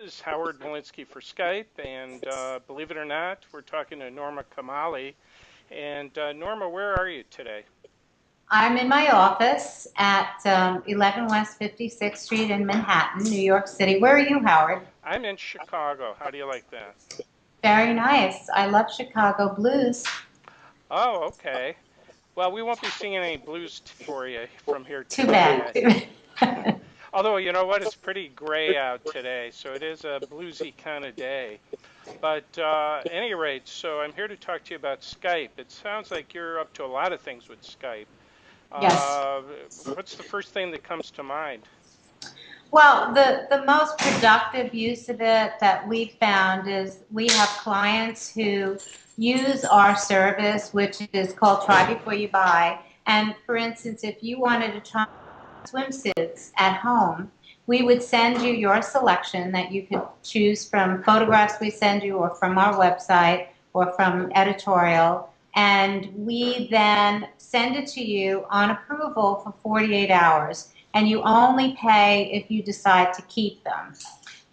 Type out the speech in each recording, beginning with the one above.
This is Howard Malinsky for Skype, and believe it or not, we're talking to Norma Kamali. And Norma, where are you today? I'm in my office at 11 West 56th Street in Manhattan, New York City. Where are you, Howard? I'm in Chicago. How do you like that? Very nice. I love Chicago blues. Oh, okay. Well, we won't be singing any blues for you from here Too bad. today. Although, you know what? It's pretty gray out today, so it is a bluesy kind of day. But at any rate, so I'm here to talk to you about Skype. It sounds like you're up to a lot of things with Skype. Yes. Uh, what's the first thing that comes to mind? Well, the most productive use of it that we found is we have clients who use our service, which is called Try Before You Buy. And for instance, if you wanted to try swimsuits at home, we would send you your selection that you could choose from photographs we send you or from our website or from editorial. And we then send it to you on approval for 48 hours. And you only pay if you decide to keep them.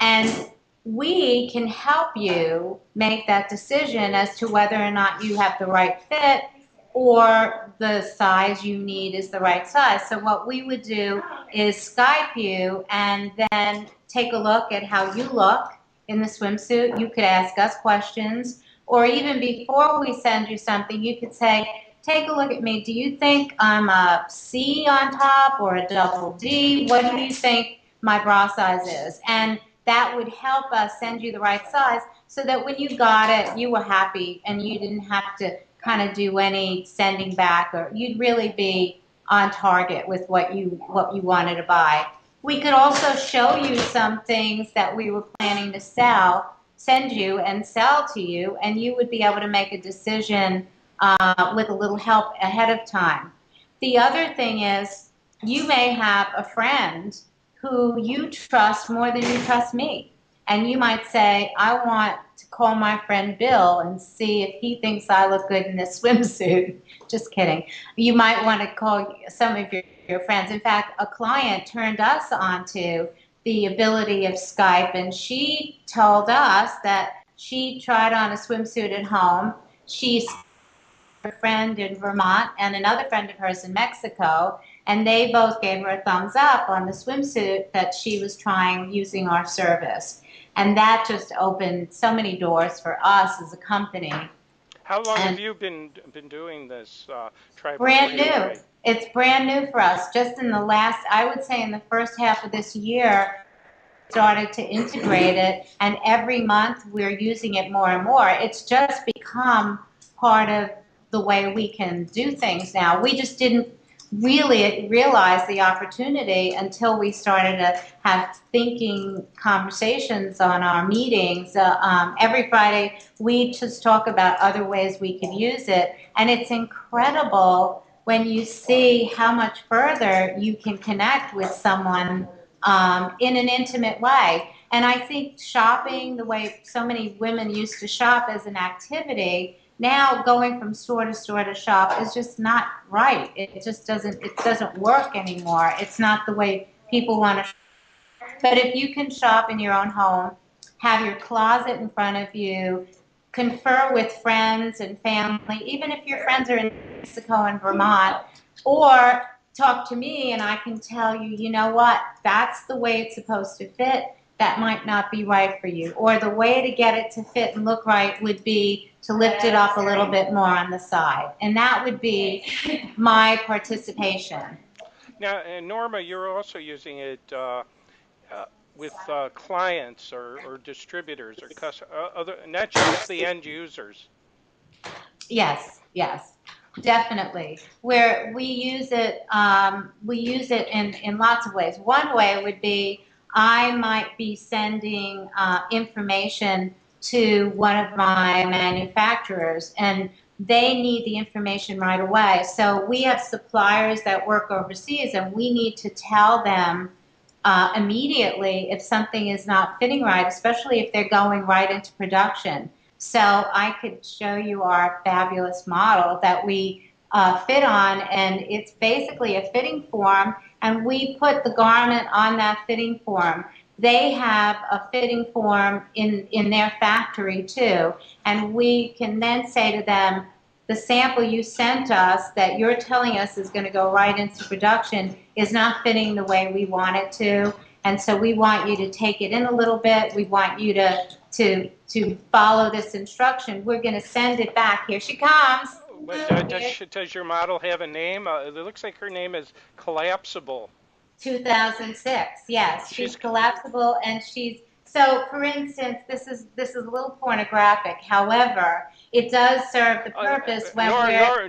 And we can help you make that decision as to whether or not you have the right fit or the size you need is the right size. So what we would do is Skype you and then take a look at how you look in the swimsuit. You could ask us questions, or even before we send you something, you could say, take a look at me. Do you think I'm a C on top or a double D? What do you think my bra size is? And that would help us send you the right size so that when you got it, you were happy and you didn't have to kind of do any sending back, or you'd really be on target with what you wanted to buy. We could also show you some things that we were planning to send you and sell to you, and you would be able to make a decision with a little help ahead of time. The other thing is you may have a friend who you trust more than you trust me. And you might say, I want to call my friend Bill and see if he thinks I look good in this swimsuit. Just kidding. You might want to call some of your friends. In fact, a client turned us on to the ability of Skype, and she told us that she tried on a swimsuit at home. She's a friend in Vermont and another friend of hers in Mexico, and they both gave her a thumbs up on the swimsuit that she was trying using our service. And that just opened so many doors for us as a company. How long have And you been doing this? Try before brand you new. buy. It's brand new for us. Just in the last, I would say in the first half of this year, started to integrate it, and every month we're using it more and more. It's just become part of the way we can do things now. We just didn't really realize the opportunity until we started to have thinking conversations on our meetings. Every Friday we just talk about other ways we could use it, and it's incredible when you see how much further you can connect with someone in an intimate way. And I think shopping, the way so many women used to shop as an activity, now going from store to store to shop is just not right. It doesn't work anymore. It's not the way people want to shop. But if you can shop in your own home, have your closet in front of you, confer with friends and family, even if your friends are in Mexico and Vermont, or talk to me and I can tell you, you know what, that's the way it's supposed to fit. That might not be right for you. Or the way to get it to fit and look right would be to lift it up a little bit more on the side. And that would be my participation. Now, Norma, you're also using it uh, with clients or distributors or other, not just the end users. Yes, yes, definitely. Where we use it in lots of ways. One way would be I might be sending information to one of my manufacturers, and they need the information right away. So we have suppliers that work overseas, and we need to tell them immediately if something is not fitting right, especially if they're going right into production. So I could show you our fabulous model that we fit on, and it's basically a fitting form, and we put the garment on that fitting form. they have a fitting form in their factory too. And we can then say to them, the sample you sent us that you're telling us is going to go right into production is not fitting the way we want it to. And so we want you to take it in a little bit. We want you to follow this instruction. We're going to send it back. Here she comes. But does your model have a name? It looks like her name is Collapsible. 2006. Yes, she's collapsible, and so. For instance, this is a little pornographic. However, it does serve the purpose when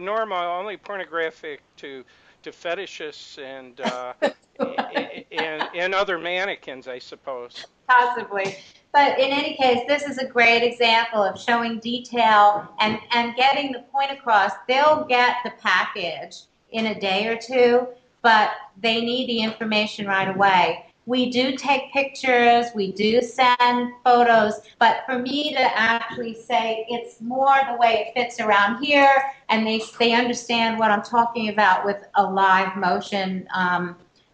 Norma, only pornographic to fetishists and other mannequins, I suppose. Possibly. But in any case, this is a great example of showing detail and getting the point across. They'll get the package in a day or two, but they need the information right away. We do take pictures, we do send photos, but for me to actually say it's more the way it fits around here, and they understand what I'm talking about with a live motion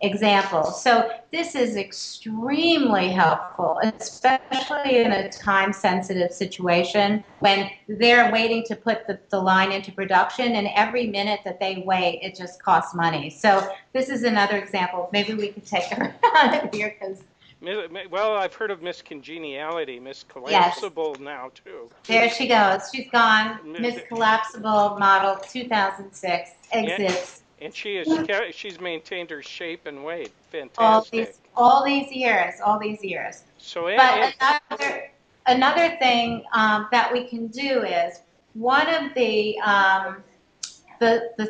example. So this is extremely helpful, especially in a time-sensitive situation when they're waiting to put the line into production, and every minute that they wait, it just costs money. So this is another example. Maybe we could take her out of here because. Well, I've heard of Miss Congeniality, Miss Collapsible yes. Now too. There she goes. She's gone. Miss Collapsible model 2006 exists. And she's maintained her shape and weight. Fantastic. All these years. So, another thing that we can do is one of the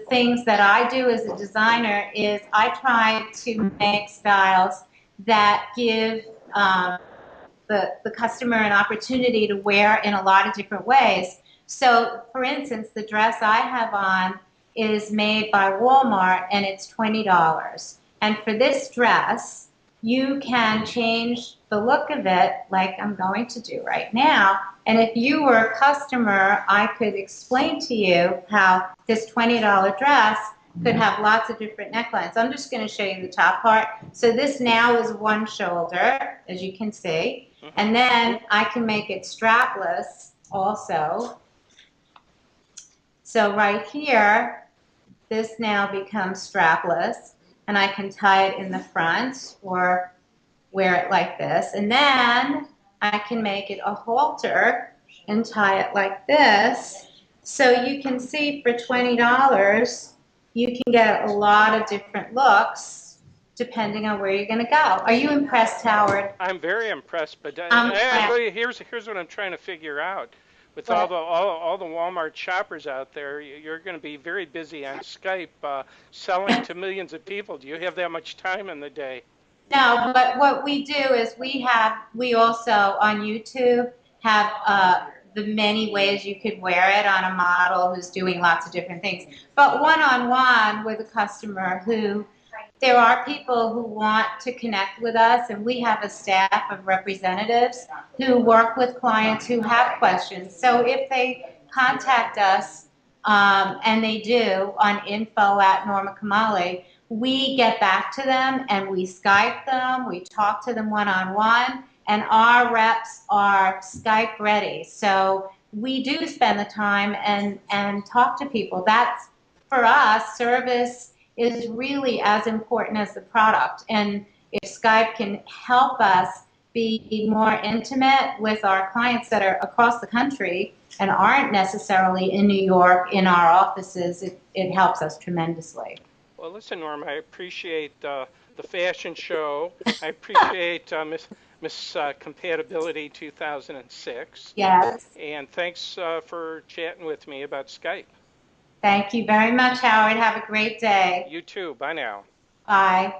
things that I do as a designer is I try to make styles that give the customer an opportunity to wear in a lot of different ways. So, for instance, the dress I have on is made by Walmart, and it's $20. And for this dress, you can change the look of it like I'm going to do right now. And if you were a customer, I could explain to you how this $20 dress could have lots of different necklines. I'm just going to show you the top part. So this now is one shoulder, as you can see. And then I can make it strapless also. So right here, this now becomes strapless, and I can tie it in the front or wear it like this. And then I can make it a halter and tie it like this. So you can see for $20, you can get a lot of different looks depending on where you're going to go. Are you impressed, Howard? I'm very impressed, but here's what I'm trying to figure out. With all the Walmart shoppers out there, you're going to be very busy on Skype selling to millions of people. Do you have that much time in the day? No, but what we do is we also on YouTube have the many ways you could wear it on a model who's doing lots of different things. But one-on-one with a customer there are people who want to connect with us, and we have a staff of representatives who work with clients who have questions. So if they contact us, and they do, on info@Norma Kamali, we get back to them and we Skype them, we talk to them one-on-one, and our reps are Skype ready. So we do spend the time and talk to people. That's, for us, service is really as important as the product. And if Skype can help us be more intimate with our clients that are across the country and aren't necessarily in New York in our offices, it helps us tremendously. Well, listen, Norma, I appreciate the fashion show. I appreciate Miss Compatibility 2006. Yes. And thanks for chatting with me about Skype. Thank you very much, Howard. Have a great day. You too. Bye now. Bye.